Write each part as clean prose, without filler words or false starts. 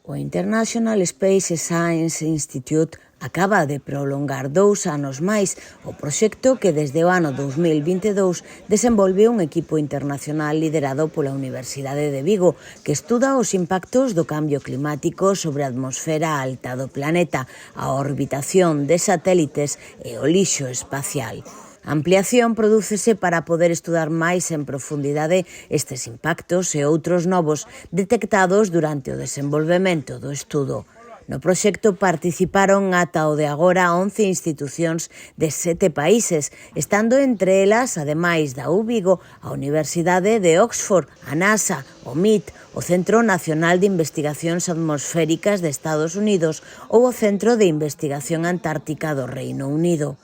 O International Space Science Institute acaba de prolongar 2 anos máis o proxecto que desde o ano 2022 desenvolveu un equipo internacional liderado pola Universidade de Vigo que estuda os impactos do cambio climático sobre a atmosfera alta do planeta, a orbitación de satélites e o lixo espacial. A ampliación prodúcese para poder estudar máis en profundidade estes impactos e outros novos detectados durante o desenvolvemento do estudo. No proxecto participaron ata o de agora 11 institucións de 7 países, estando entre elas, ademais da UVigo, a Universidade de Oxford, a NASA, o MIT, o Centro Nacional de Investigacións Atmosféricas de Estados Unidos ou o Centro de Investigación Antártica do Reino Unido.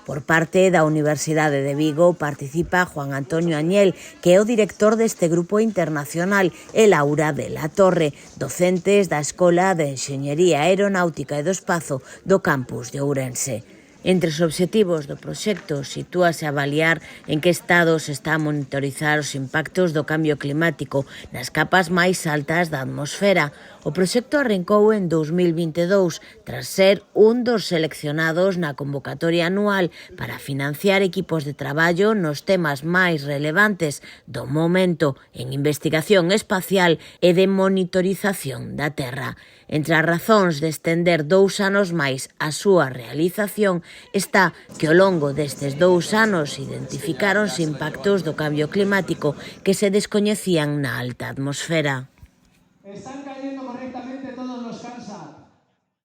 Por parte da Universidade de Vigo participa Juan Antonio Añel, que é o director deste grupo internacional, e Laura de la Torre, docentes da Escola de Enxeñería Aeronáutica e do Espazo do campus de Ourense. Entre os obxectivos do proxecto sitúase a avaliar en que estado se está a monitorizar os impactos do cambio climático nas capas máis altas da atmosfera. O proxecto arrancou en 2022 tras ser un dos seleccionados na convocatoria anual para financiar equipos de traballo nos temas máis relevantes do momento en investigación espacial e de monitorización da Terra. Entre as razóns de estender 2 anos máis a súa realización está que ao longo destes 2 anos identificáronse impactos do cambio climático que se descoñecían na alta atmosfera.